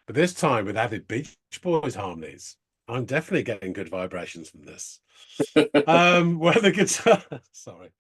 but this time with added Beach Boys harmonies. I'm definitely getting good vibrations from this. Where the guitar, sorry.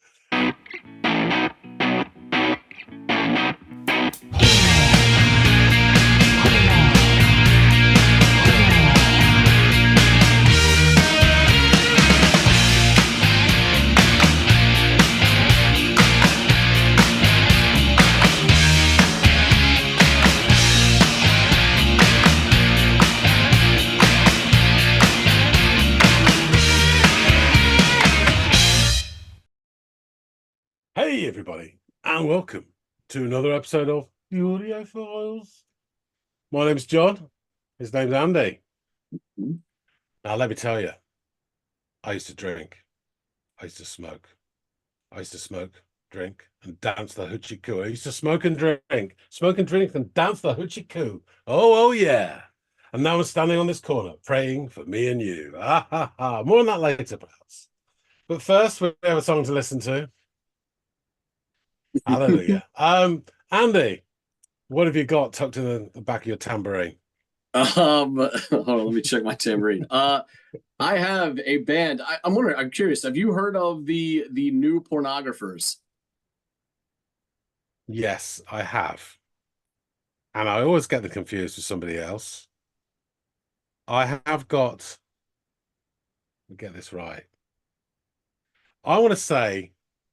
Hey, everybody, and welcome to another episode of the Audiophiles. My name's John. His name's Andy. Now, let me tell you, I used to drink. I used to smoke. I used to smoke, drink, and dance the hoochie coo. I used to smoke and drink, and dance the hoochie coo. Oh, yeah. And now I'm standing on this corner praying for me and you. Ah, ha, ha. More on that later, perhaps. But first, we have a song to listen to. Hallelujah. Andy, what have you got tucked in the back of your tambourine? Hold on, let me check my tambourine. I have a band. I'm wondering. I'm curious. Have you heard of the new Pornographers? Yes, I have. And I always get them confused with somebody else. I have got, let me get this right. I want to say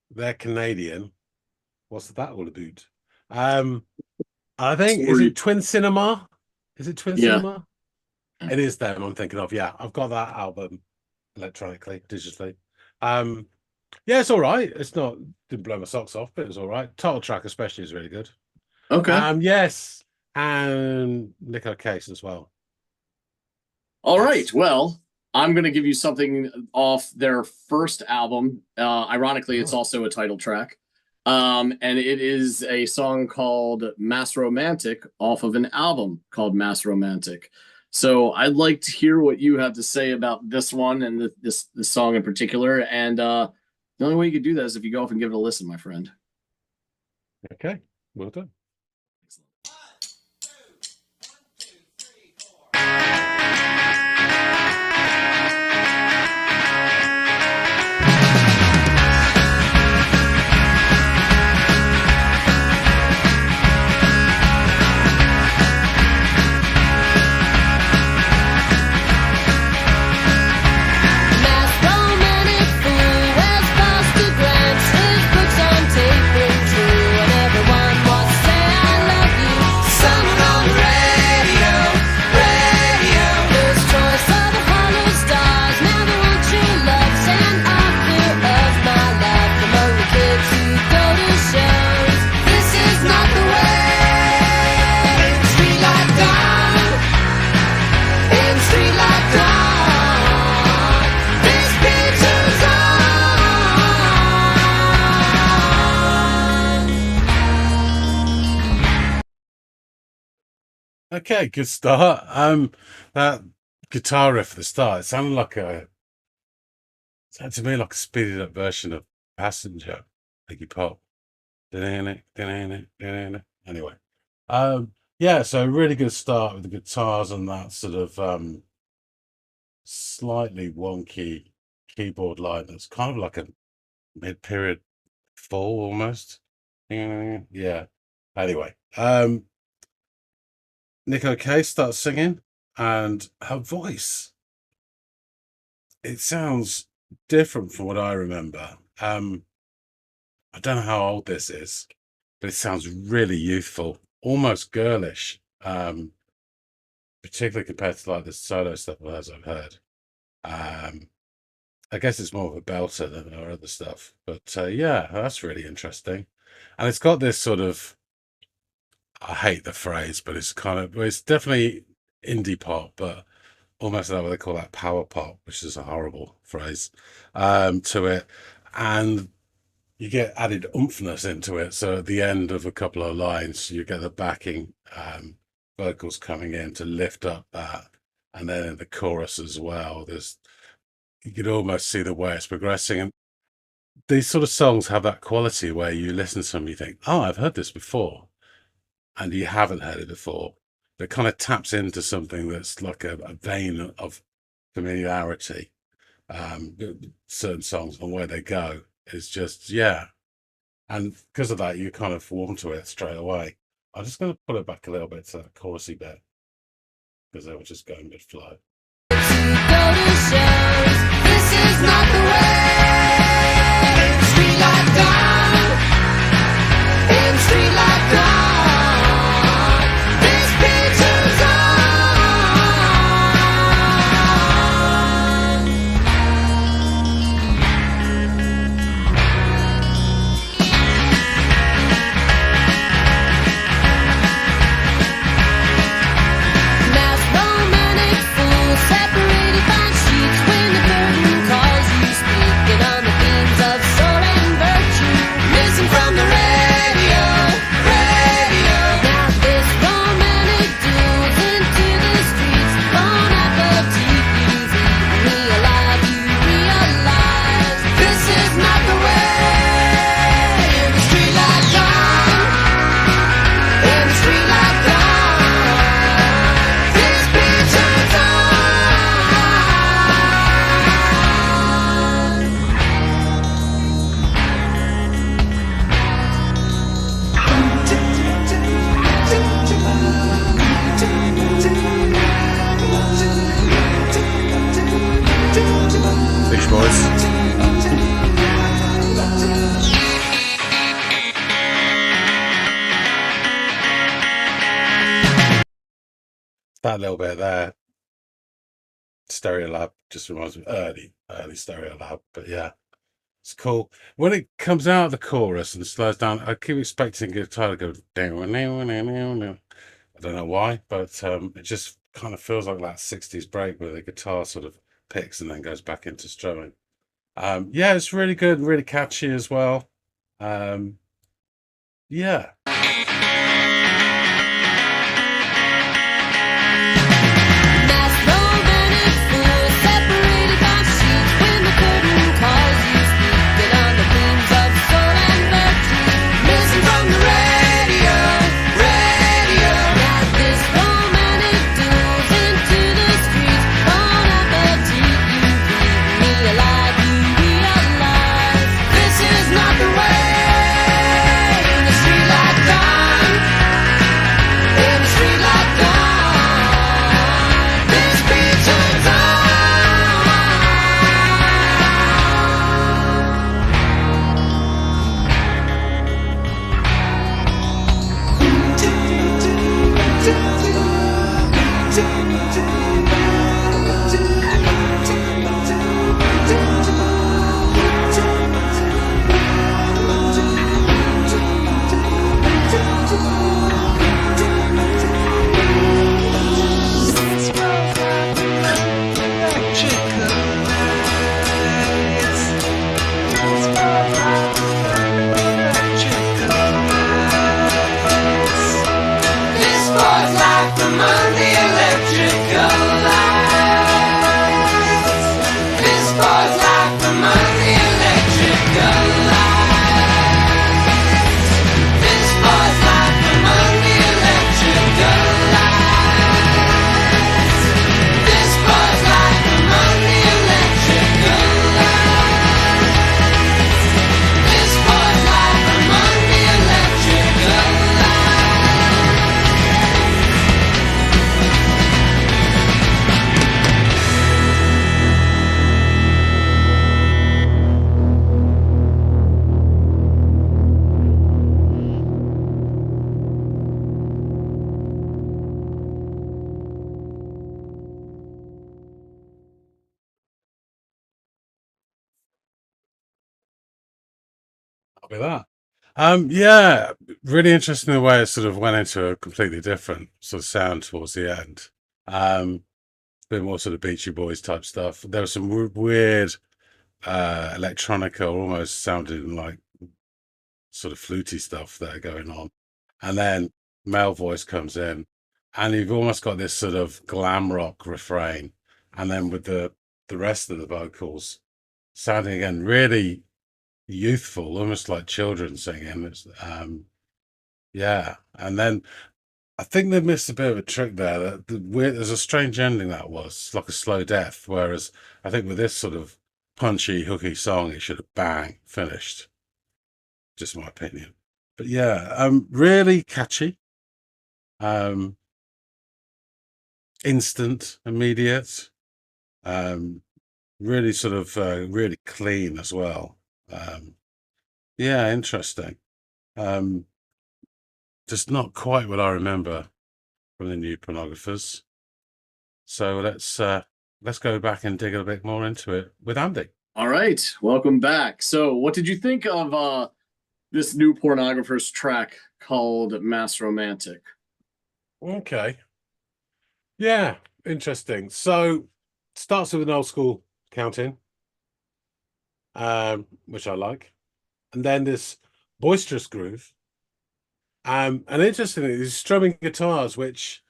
they're Canadian. What's that all about? I think, is Sorry. it Twin Cinema? Is it Twin Yeah. Cinema? It is them I'm thinking of. Yeah, I've got that album electronically, digitally. Yeah, it's all right. It's not, didn't blow my socks off, but it was all right. Title track especially is really good. Okay. Yes, and Nico Case as well. All right. Yes. Well, I'm going to give you something off their first album. Ironically, it's Oh. also a title track. And it is a song called Mass Romantic off of an album called Mass Romantic. So I'd like to hear what you have to say about this one and this song in particular. And the only way you could do that is if you go off and give it a listen, my friend. Okay, well done. Okay, good start. That guitar riff at the start, it sounded to me like a speeded up version of Passenger, Iggy Pop. Anyway, yeah, so really good start with the guitars and that sort of slightly wonky keyboard line that's kind of like a mid-period fall almost. Yeah. Anyway, Nico Case starts singing, and her voice, it sounds different from what I remember. I don't know how old this is, but it sounds really youthful, almost girlish, particularly compared to like the solo stuff I've heard. I guess it's more of a belter than our other stuff, but yeah, that's really interesting. And it's got this sort of, I hate the phrase, but it's definitely indie pop, but almost what they call that power pop, which is a horrible phrase, to it. And you get added oomphness into it. So at the end of a couple of lines, you get the backing vocals coming in to lift up that. And then in the chorus as well, you could almost see the way it's progressing. And these sort of songs have that quality where you listen to them, you think, oh, I've heard this before. And you haven't heard it before. that kind of taps into something that's like a vein of familiarity. Certain songs and where they go is just, yeah. And because of that, you kind of warm to it straight away. I'm just going to pull it back a little bit to that chorusy bit because they were just going mid flow. This is not the way. Street life gone. In street life gone. This picture's mass romantic fools separated by sheets when the curtain calls you, speaking on the themes of soul and virtue. Listen from the radio, radio. Now this romantic duel's into the streets. Bon appetit, you've eaten me alive. You realize this is not the way. In the street life gone. In the street life gone. This picture's Beach Boys. That little bit there, Stereo Lab, just reminds me early Stereo Lab. But yeah, it's cool. When it comes out of the chorus and slows down, I keep expecting guitar to go down. I don't know why, but it just kind of feels like that 60s break where the guitar sort of picks and then goes back into strumming. Yeah, it's really good, really catchy as well. Yeah. mass romantic fools separated by sheets when the curtain calls you, speaking on the themes of soul and virtue. Listen from the radio, radio. Now this romantic duel's into the streets. Bon appetit, you've eaten me alive. You realize this is not the way. In the street life gone. In the street life gone. This picture's This boy's life among the electrical lights. This boy's life among the electrical lights. This boy's life among the electrical lights. This boy's life among the electrical lights. This boy's life among the electrical I'll be that. Yeah, really interesting the way it sort of went into a completely different sort of sound towards the end. A bit more sort of Beachy Boys type stuff. There was some weird electronica, almost sounding like sort of fluty stuff that are going on. And then male voice comes in, and you've almost got this sort of glam rock refrain. And then with the rest of the vocals sounding again really youthful, almost like children singing. Yeah. And then I think they missed a bit of a trick there. There's a strange ending that was. It's like a slow death. Whereas I think with this sort of punchy, hooky song, it should have bang finished. Just my opinion. But yeah, really catchy. Um, instant, immediate. Um, really sort of really clean as well. Yeah, interesting. Um, just not quite what I remember from the new Pornographers. So let's go back and dig a bit more into it with Andy. All right, welcome back. So, what did you think of this new Pornographers track called Mass Romantic? Okay. Yeah, interesting. So starts with an old school counting, which I like. And then this boisterous groove. And interestingly, these strumming guitars, which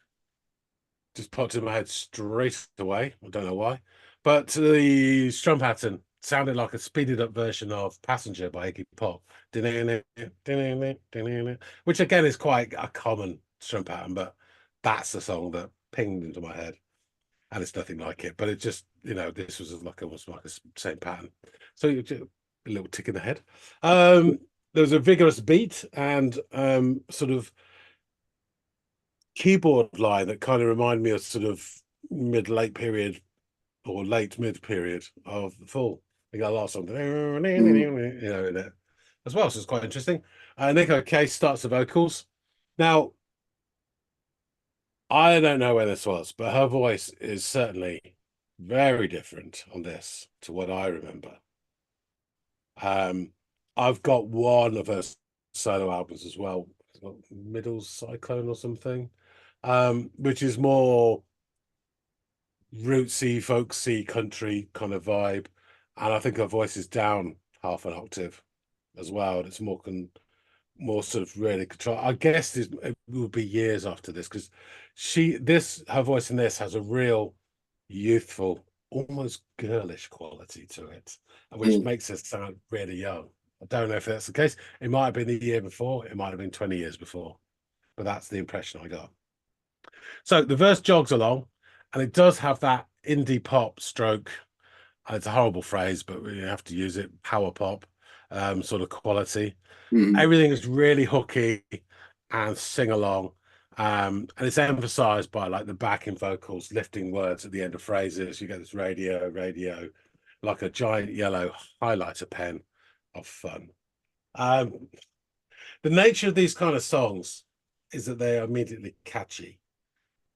just popped in my head straight away. I don't know why. But the strum pattern sounded like a speeded up version of Passenger by Iggy Pop. Which again is quite a common strum pattern, but that's the song that pinged into my head. And it's nothing like it, but it just, this was like almost like the same pattern. So a little tick in the head. There was a vigorous beat and sort of keyboard line that kind of reminded me of sort of mid-late period or late mid period of the Fall. We got a lot of something, in it as well. So it's quite interesting. Nico Case starts the vocals. Now, I don't know where this was, but her voice is certainly very different on this to what I remember. I've got one of her solo albums as well, Middle Cyclone or something, which is more rootsy, folksy, country kind of vibe. And I think her voice is down half an octave as well. And it's more sort of really control. I guess it will be years after this because her voice in this has a real youthful, almost girlish quality to it, which makes it sound really young. I don't know if that's the case. It might have been the year before, it might have been 20 years before, but that's the impression I got. So the verse jogs along, and it does have that indie pop stroke. It's a horrible phrase, but we have to use it. Power pop, sort of quality. Everything is really hooky and sing along. And it's emphasized by like the backing vocals, lifting words at the end of phrases. You get this radio, like a giant yellow highlighter pen of fun. The nature of these kind of songs is that they are immediately catchy.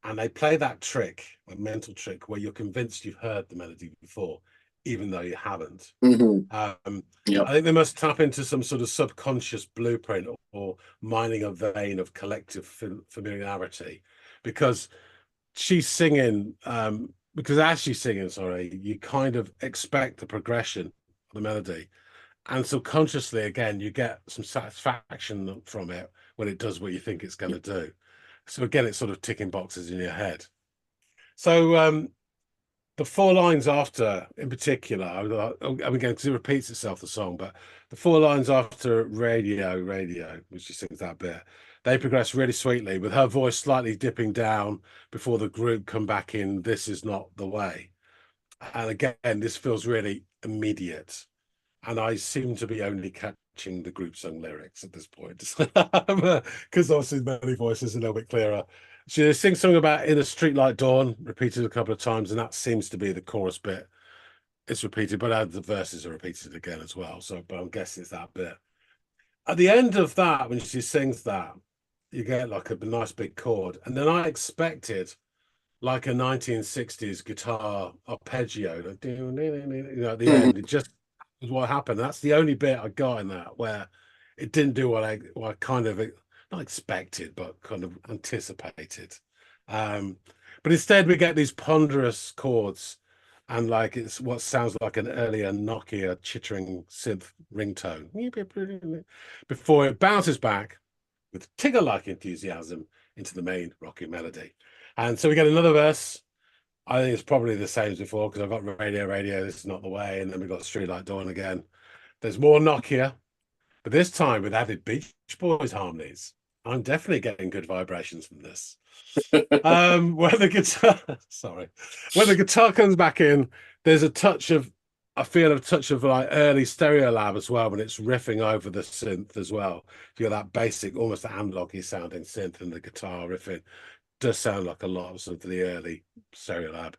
And they play that trick, a mental trick, where you're convinced you've heard the melody before, even though you haven't. I think they must tap into some sort of subconscious blueprint or mining a vein of collective familiarity, because she's singing, because as she's singing, sorry, you kind of expect the progression of the melody. And subconsciously, again, you get some satisfaction from it when it does what you think it's going to do. So again, it's sort of ticking boxes in your head. So the four lines after, in particular, I'm again because it repeats itself, the song, but the four lines after radio, which she sings that bit, they progress really sweetly with her voice slightly dipping down before the group come back in. This is not the way. And again, this feels really immediate. And I seem to be only catching the group sung lyrics at this point because obviously many voices are a little bit clearer. She sings something about in a street like dawn, repeated a couple of times, and that seems to be the chorus bit. It's repeated, but the verses are repeated again as well. So, but I'm guessing it's that bit. At the end of that, when she sings that, you get like a nice big chord, and then I expected like a 1960s guitar arpeggio, at the end. It just was what happened. That's the only bit I got in that where it didn't do what I kind of not expected, but kind of anticipated. But instead, we get these ponderous chords, and like it's what sounds like an earlier Nokia chittering synth ringtone before it bounces back with Tigger-like enthusiasm into the main rocky melody. And so we get another verse. I think it's probably the same as before because I've got radio, this is not the way. And then we've got Street Like Dawn again. There's more Nokia, but this time with added Beach Boys harmonies. I'm definitely getting good vibrations from this. When the guitar, sorry, when the guitar comes back in, there's a touch of, I feel a touch of like early Stereolab as well when it's riffing over the synth as well. You got that basic, almost analog-y sounding synth, and the guitar riffing does sound like a lot of sort of the early Stereolab.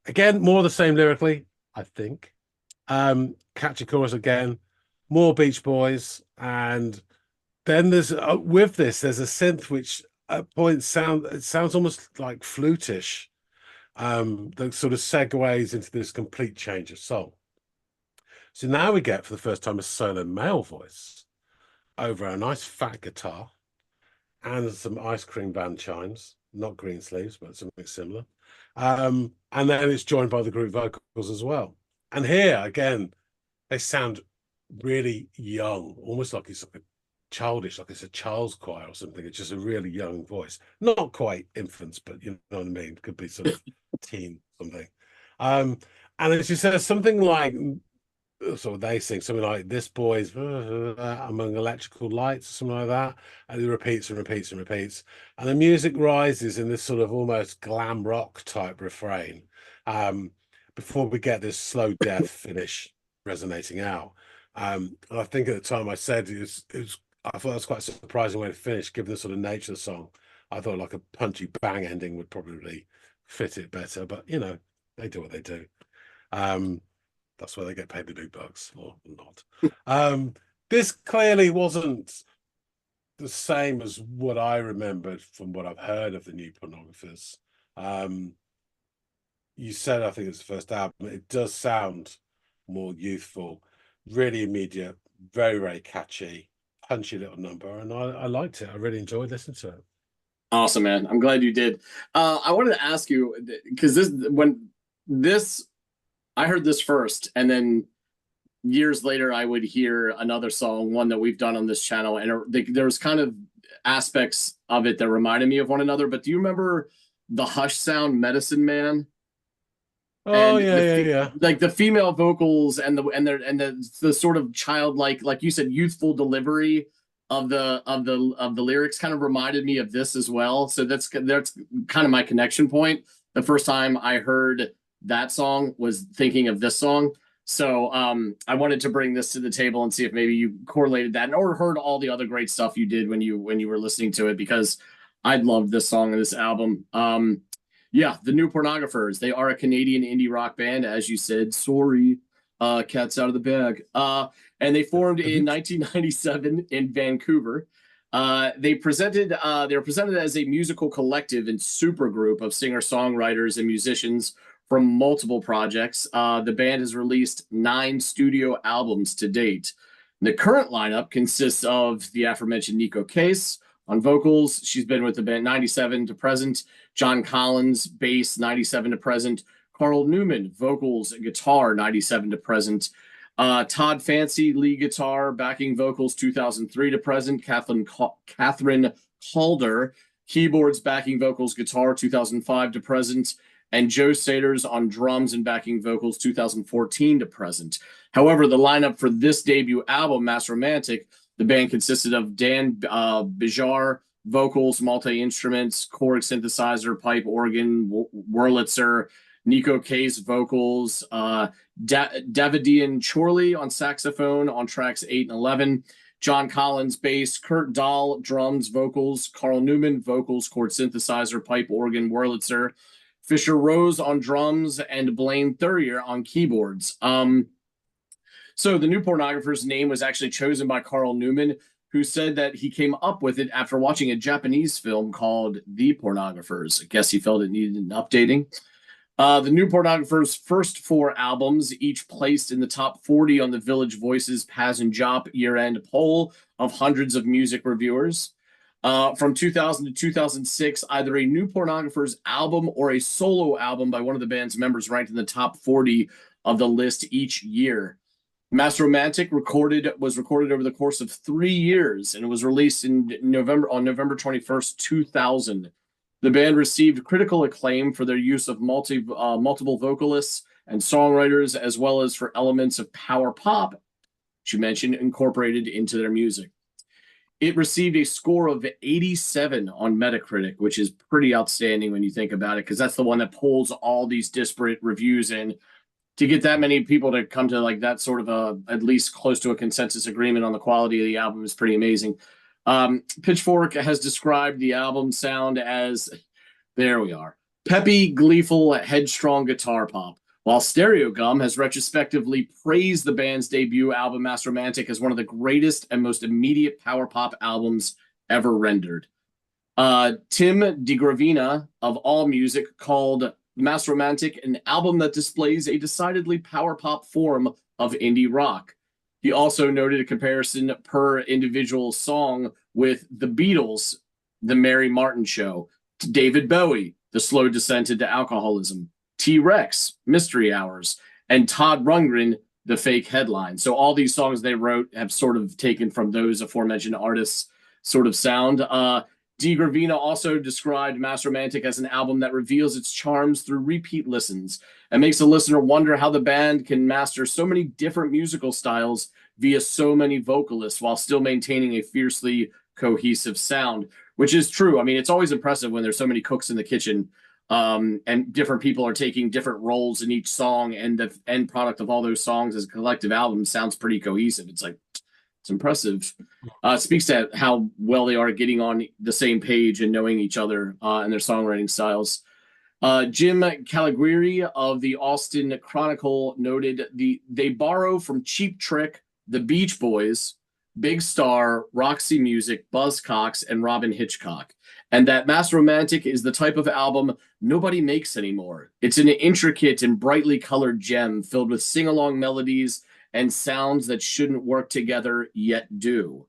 Again, more of the same lyrically, I think. Catchy chorus again, more Beach Boys, and then there's with this, there's a synth which at points it sounds almost like flutish. That sort of segues into this complete change of song. So now we get for the first time a solo male voice over a nice fat guitar and some ice cream band chimes, not green sleeves, but something similar. And then it's joined by the group vocals as well. And here again, they sound really young, almost like it's like a childish, like it's a child's choir or something. It's just a really young voice, not quite infants, but you know what I mean. Could be sort of teen something. And as you said, something like, so they sing something like "This boy's among electrical lights," or something like that, and it repeats and repeats and repeats, and the music rises in this sort of almost glam rock type refrain, before we get this slow death finish resonating out. And I think at the time I said I thought it was quite surprising when it finished, given the sort of nature of the song. I thought like a punchy bang ending would probably fit it better, but you know, they do what they do. That's why they get paid the big bucks, or not. This clearly wasn't the same as what I remembered from what I've heard of the new Pornographers. You said I think it's the first album. It does sound more youthful, really immediate, very, very catchy, punchy little number, and I liked it. I really enjoyed listening to it. Awesome, man. I'm glad you did. I wanted to ask you, because I heard this first, and then years later I would hear another song, one that we've done on this channel, and there was kind of aspects of it that reminded me of one another. But do you remember the Hush Sound Medicine Man? Oh, And yeah. like the female vocals and the sort of childlike, like you said, youthful delivery of the lyrics kind of reminded me of this as well. So that's kind of my connection point. The first time I heard that song was thinking of this song. So I wanted to bring this to the table and see if maybe you correlated that or heard all the other great stuff you did when you were listening to it, because I loved this song and this album. Yeah, the new Pornographers. They are a Canadian indie rock band, as you said. Sorry, cat's out of the bag. And they formed in 1997 in Vancouver. They were presented as a musical collective and supergroup of singer-songwriters and musicians from multiple projects. The band has released 9 studio albums to date. The current lineup consists of the aforementioned Nico Case on vocals. She's been with the band 97 to present. John Collins, bass, 97 to present. Carl Newman, vocals and guitar, 97 to present. Todd Fancy, lead guitar, backing vocals, 2003 to present. Catherine Calder, keyboards, backing vocals, guitar, 2005 to present. And Joe Saders on drums and backing vocals, 2014 to present. However, the lineup for this debut album, Mass Romantic, the band consisted of Dan Bijar, vocals, multi-instruments, Korg synthesizer, pipe, organ, Wurlitzer, Nico Case, vocals, Davidian Chorley on saxophone on tracks 8 and 11, John Collins, bass, Kurt Dahl, drums, vocals, Carl Newman, vocals, chord synthesizer, pipe, organ, Wurlitzer, Fisher Rose on drums, and Blaine Thurrier on keyboards. So the new Pornographer's name was actually chosen by Carl Newman, who said that he came up with it after watching a Japanese film called The Pornographers. I guess he felt it needed an updating. The new Pornographers' first 4 albums, each placed in the top 40 on the Village Voices Paz and Jop year-end poll of hundreds of music reviewers. From 2000 to 2006, either a new Pornographers album or a solo album by one of the band's members ranked in the top 40 of the list each year. Mass Romantic was recorded over the course of 3 years, and it was released on November 21st, 2000. The band received critical acclaim for their use of multiple vocalists and songwriters, as well as for elements of power pop, which you mentioned, incorporated into their music. It received a score of 87 on Metacritic, which is pretty outstanding when you think about it, because that's the one that pulls all these disparate reviews in. To get that many people to come to like that sort of a at least close to a consensus agreement on the quality of the album is pretty amazing. Pitchfork has described the album sound as, there we are, peppy, gleeful, headstrong guitar pop, while Stereogum has retrospectively praised the band's debut album, Mass Romantic, as one of the greatest and most immediate power pop albums ever rendered. Tim DiGravina of AllMusic called Mass Romantic an album that displays a decidedly power pop form of indie rock. He also noted a comparison per individual song with The Beatles, The Mary Martin Show, David Bowie, The Slow Descent into Alcoholism, T-Rex, Mystery Hours, and Todd Rundgren, The Fake Headline. So all these songs they wrote have sort of taken from those aforementioned artists' sort of sound. DiGravina also described Mass Romantic as an album that reveals its charms through repeat listens and makes the listener wonder how the band can master so many different musical styles via so many vocalists while still maintaining a fiercely cohesive sound, which is true. I mean, it's always impressive when there's so many cooks in the kitchen, and different people are taking different roles in each song, and the end product of all those songs as a collective album sounds pretty cohesive. It's like, it's impressive. It speaks to how well they are getting on the same page and knowing each other and their songwriting styles. Jim Calaguiri of the Austin Chronicle noted they borrow from Cheap Trick, the Beach Boys, Big Star, Roxy Music, Buzzcocks, and Robin Hitchcock, and that Mass Romantic is the type of album nobody makes anymore. It's an intricate and brightly colored gem filled with sing-along melodies and sounds that shouldn't work together yet do.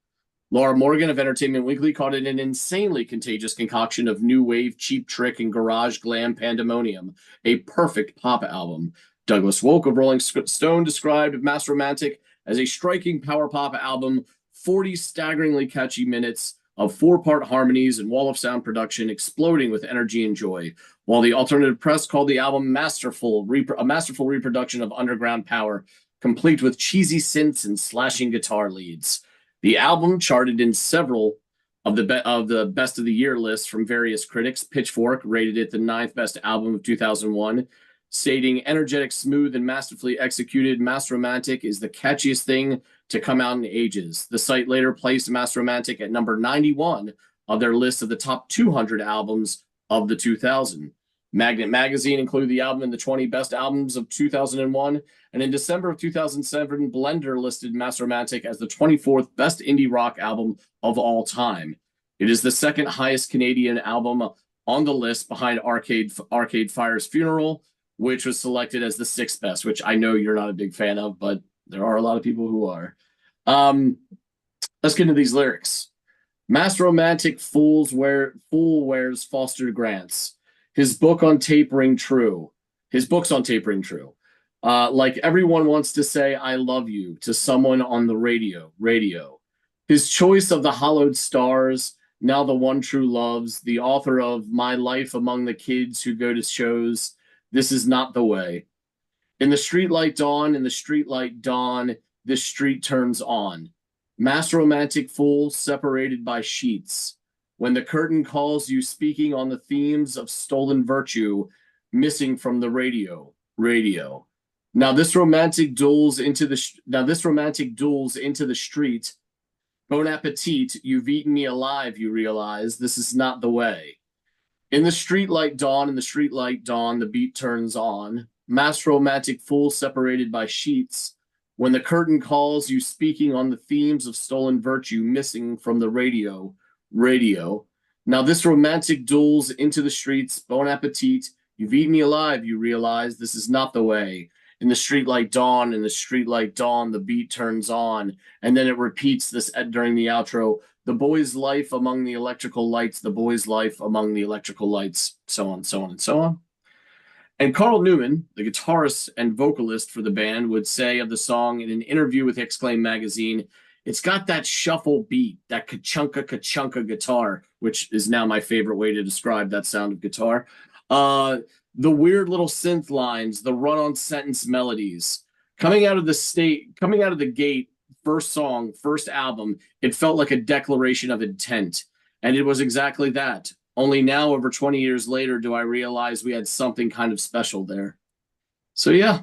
Laura Morgan of Entertainment Weekly called it an insanely contagious concoction of new wave, Cheap Trick, and garage glam pandemonium, a perfect pop album. Douglas Wolk of Rolling Stone described Mass Romantic as a striking power pop album, 40 staggeringly catchy minutes of 4-part harmonies and wall of sound production exploding with energy and joy, while the alternative press called the album a masterful reproduction of underground power, complete with cheesy synths and slashing guitar leads. The album charted in several of the best of the year lists from various critics. Pitchfork rated it the 9th best album of 2001, stating, energetic, smooth, and masterfully executed, Mass Romantic is the catchiest thing to come out in ages. The site later placed Mass Romantic at number 91 of their list of the top 200 albums of the 2000. Magnet Magazine included the album in the 20 best albums of 2001, and in December of 2007, Blender listed Mass Romantic as the 24th best indie rock album of all time. It is the second highest Canadian album on the list behind Arcade Fire's Funeral, which was selected as the 6th best, which I know you're not a big fan of, but there are a lot of people who are. Let's get into these lyrics. Mass Romantic fool wears Foster Grants. His books on tape ring true. Like everyone wants to say, I love you to someone on the radio. His choice of the hollowed stars, now the one true loves, the author of My Life Among the Kids Who Go to Shows, this is not the way. In the streetlight dawn, this street turns on. Mass Romantic fool separated by sheets. When the curtain calls you speaking on the themes of stolen virtue, missing from the radio. Now this romantic duels into the street. Bon appetit, you've eaten me alive, you realize, this is not the way. In the streetlight dawn, the beat turns on. Mass Romantic fool separated by sheets. When the curtain calls you speaking on the themes of stolen virtue, missing from the radio. Now this romantic duels into the streets. Bon appetit, you've eaten me alive, you realize, this is not the way. In the streetlight dawn, the beat turns on. And then it repeats this during the outro. The boy's life among the electrical lights, so on, and so on. And Carl Newman, the guitarist and vocalist for the band, would say of the song in an interview with Exclaim magazine, it's got that shuffle beat, that ka-chunka guitar, which is now my favorite way to describe that sound of guitar. The weird little synth lines, the run-on sentence melodies. Coming out of the gate, first song, first album, it felt like a declaration of intent. And it was exactly that. Only now, over 20 years later, do I realize we had something kind of special there. So yeah,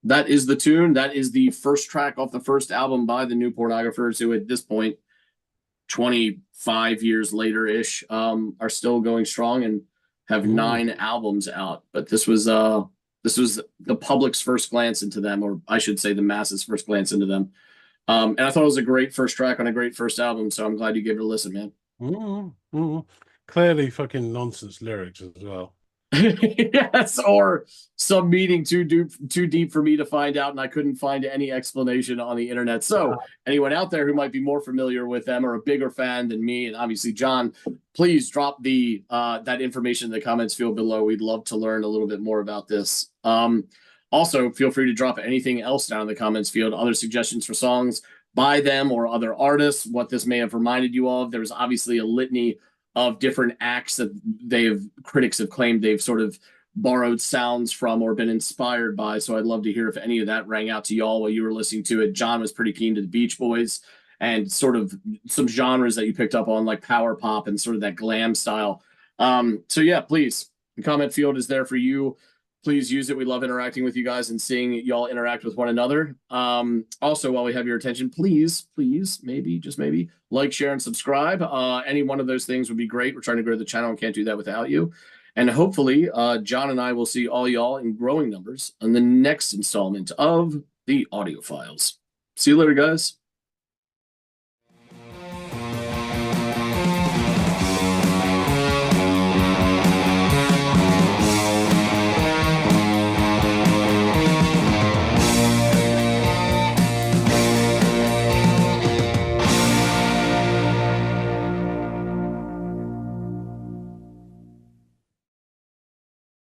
that is the tune. That is the first track off the first album by the new Pornographers, who at this point, 25 years later-ish, are still going strong and have 9 albums out. But this was the public's first glance into them, or I should say the masses' first glance into them. And I thought it was a great first track on a great first album, so I'm glad you gave it a listen, man. Clearly fucking nonsense lyrics as well. Yes, or some meaning too deep for me to find out, and I couldn't find any explanation on the internet. So anyone out there who might be more familiar with them or a bigger fan than me, and obviously John, please drop the that information in the comments field below. We'd love to learn a little bit more about this. Also, feel free to drop anything else down in the comments field, other suggestions for songs by them or other artists, what this may have reminded you of. There's obviously a litany of different acts that critics have claimed they've sort of borrowed sounds from or been inspired by. So I'd love to hear if any of that rang out to y'all while you were listening to it. John was pretty keen to the Beach Boys and sort of some genres that you picked up on, like power pop and sort of that glam style. So yeah, please, the comment field is there for you. Please use it. We love interacting with you guys and seeing y'all interact with one another. Also, while we have your attention, please, maybe, just maybe, like, share, and subscribe. Any one of those things would be great. We're trying to grow the channel and can't do that without you. And hopefully, John and I will see all y'all in growing numbers on the next installment of the Audiophiles. See you later, guys.